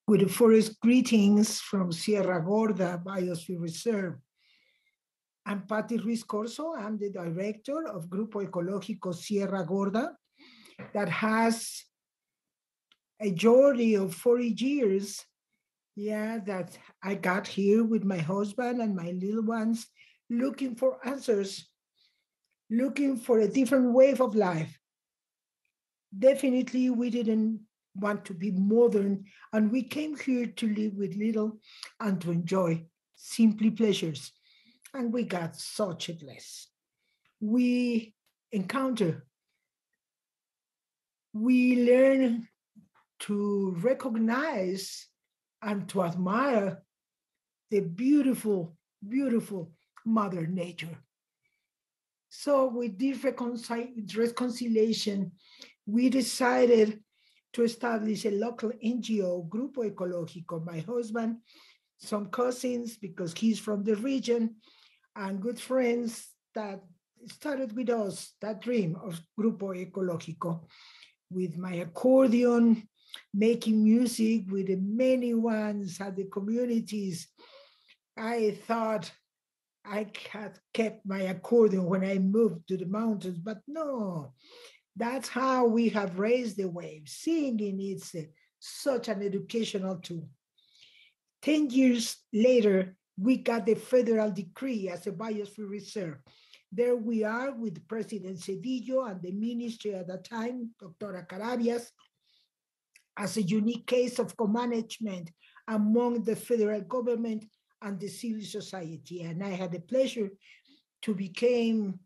with the forest greetings from Sierra Gorda Biosphere Reserve. I'm Pati Ruiz Corzo. I'm the director of Grupo Ecológico Sierra Gorda that has a journey of 40 years, that I got here with my husband and my little ones, looking for answers, looking for a different way of life. Definitely, we didn't want to be modern, and we came here to live with little and to enjoy simply pleasures. And we got such a bliss. We encounter, we learn to recognize and to admire the beautiful, beautiful Mother Nature. So with this reconciliation, we decided to establish a local NGO, Grupo Ecológico, my husband, some cousins, because he's from the region, and good friends that started with us that dream of Grupo Ecológico, with my accordion, making music with the many ones at the communities. I thought I had kept my accordion when I moved to the mountains, but no, that's how we have raised the waves. Singing is such an educational tool. 10 years later, we got the federal decree as a biosphere reserve. There we are with President Cedillo and the ministry at the time, Dr. Carabias, as a unique case of co-management among the federal government and the civil society. And I had the pleasure to become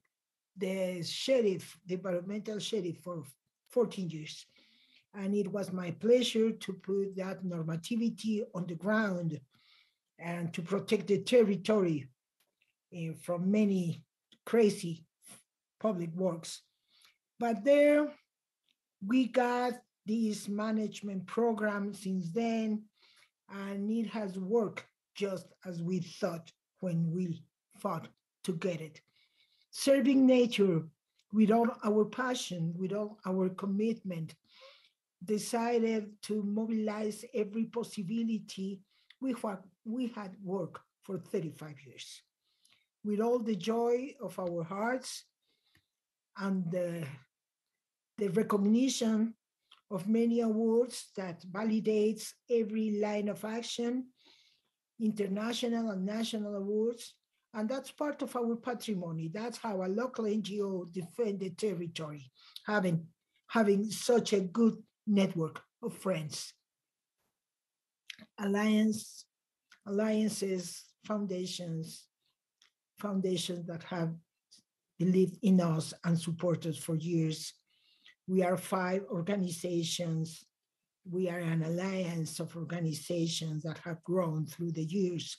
the sheriff, the environmental sheriff for 14 years. And it was my pleasure to put that normativity on the ground and to protect the territory from many crazy public works. But there we got this management program since then, and it has worked just as we thought when we fought to get it. Serving nature with all our passion, with all our commitment, decided to mobilize every possibility. We had worked for 35 years. With all the joy of our hearts and the recognition of many awards that validates every line of action, international and national awards, and that's part of our patrimony. That's how a local NGO defend the territory, having such a good network of friends. Alliances, foundations that have believed in us and supported us for years. We are 5 organizations. We are an alliance of organizations that have grown through the years.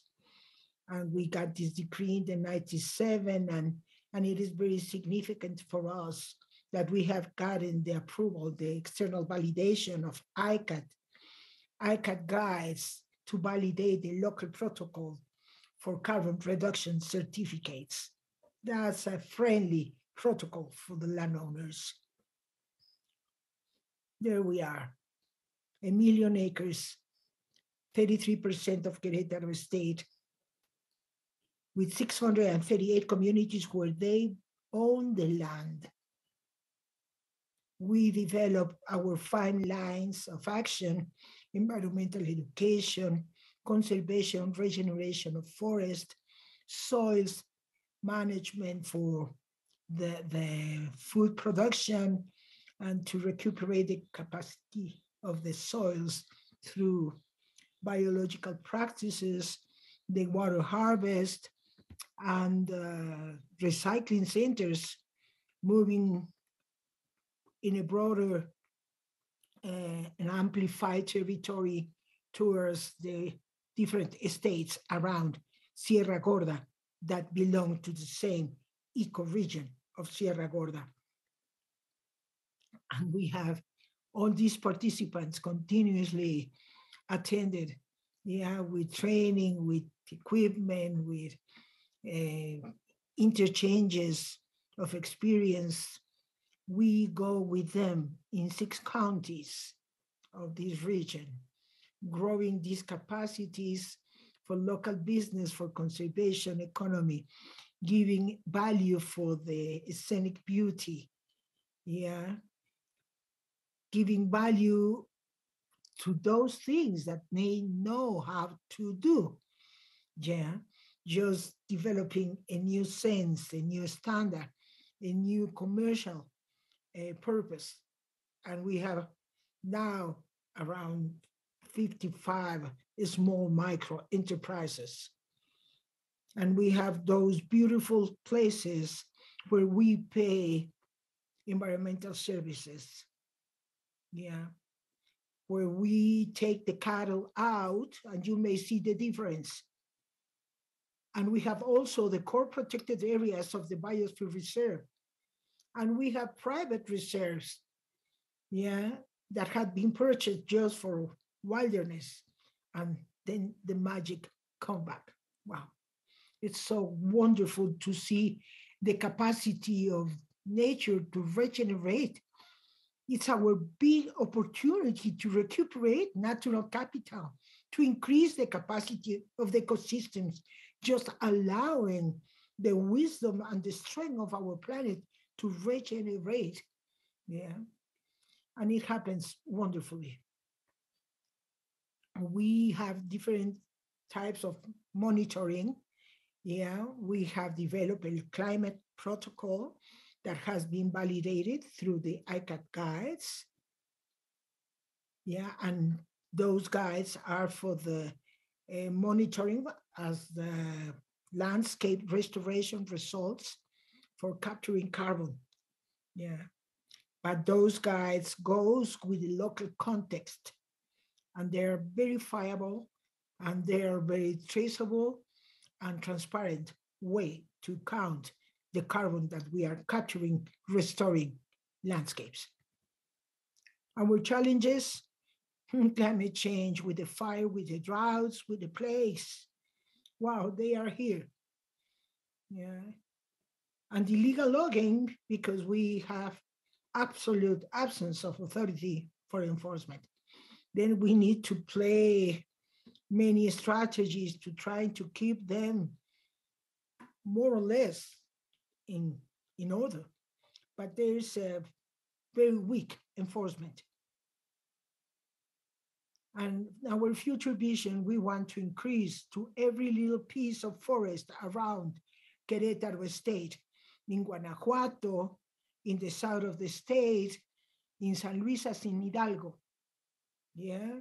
And we got this decree in the 97, and it is very significant for us that we have gotten the approval, the external validation of ICAT guides to validate the local protocol for carbon reduction certificates. That's a friendly protocol for the landowners. There we are, 1 million acres, 33% of Querétaro state, with 638 communities where they own the land. We develop our 5 lines of action: environmental education, conservation, regeneration of forest, soils management for the food production, and to recuperate the capacity of the soils through biological practices, the water harvest, and recycling centers, moving in a broader and amplified territory towards the different estates around Sierra Gorda that belong to the same ecoregion of Sierra Gorda. And we have all these participants continuously attended, with training, with equipment, with interchanges of experience. We go with them in 6 counties of this region. growing these capacities for local business, for conservation economy, giving value for the scenic beauty, yeah, giving value to those things that they know how to do, yeah, just developing a new sense, a new standard, a new commercial purpose. And we have now around 55 small micro enterprises. And we have those beautiful places where we pay environmental services, yeah, where we take the cattle out, and you may see the difference. And we have also the core protected areas of the biosphere reserve. And we have private reserves, yeah, that had been purchased just for wilderness. And then the magic come back. Wow. It's so wonderful to see the capacity of nature to regenerate. It's our big opportunity to recuperate natural capital, to increase the capacity of the ecosystems, just allowing the wisdom and the strength of our planet to regenerate. Yeah. And it happens wonderfully. We have different types of monitoring. Yeah, we have developed a climate protocol that has been validated through the ICAT guides. Yeah, and those guides are for the monitoring as the landscape restoration results for capturing carbon. Yeah, but those guides goes with the local context, and they're verifiable, and they are very traceable and transparent way to count the carbon that we are capturing, restoring landscapes. Our challenges, climate change, with the fire, with the droughts, with the plagues. Wow, they are here. Yeah. And illegal logging, because we have absolute absence of authority for enforcement. Then we need to play many strategies to try to keep them more or less in, in order. But there's a very weak enforcement. And our future vision, we want to increase to every little piece of forest around Querétaro State, in Guanajuato, in the south of the state, in San Luis as in Hidalgo. Yeah.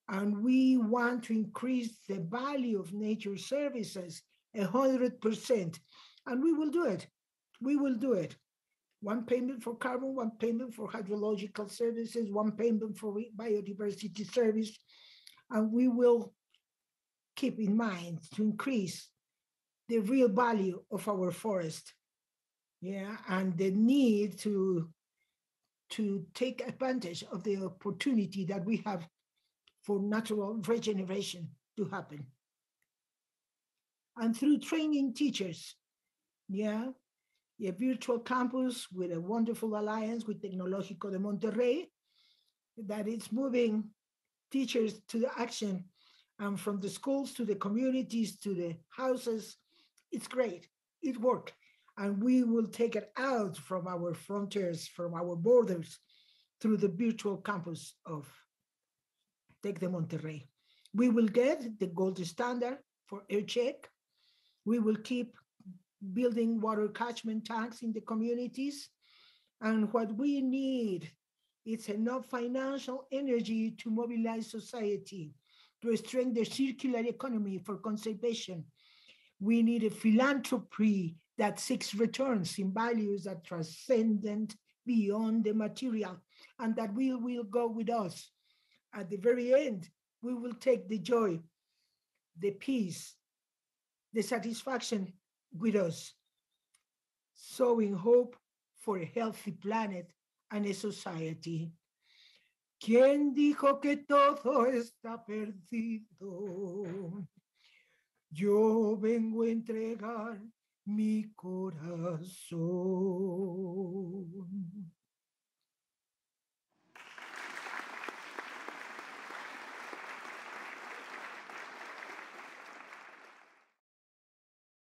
And we want to increase the value of nature services 100%. And we will do it. We will do it. One payment for carbon, one payment for hydrological services, one payment for biodiversity service. And we will keep in mind to increase the real value of our forest. Yeah, and the need to take advantage of the opportunity that we have for natural regeneration to happen. And through training teachers, yeah, a virtual campus with a wonderful alliance with Tecnológico de Monterrey that is moving teachers to the action, and from the schools to the communities to the houses. It's great. It worked. And we will take it out from our frontiers, from our borders, through the virtual campus of Tec de Monterrey. We will get the gold standard for air check. We will keep building water catchment tanks in the communities. And what we need is enough financial energy to mobilize society, to strengthen the circular economy for conservation. We need a philanthropy that seeks returns in values that transcend beyond the material, and that will go with us. At the very end, we will take the joy, the peace, the satisfaction with us, sowing hope for a healthy planet and a society. ¿Quién dijo que todo está perdido? Yo vengo a entregar mi corazón.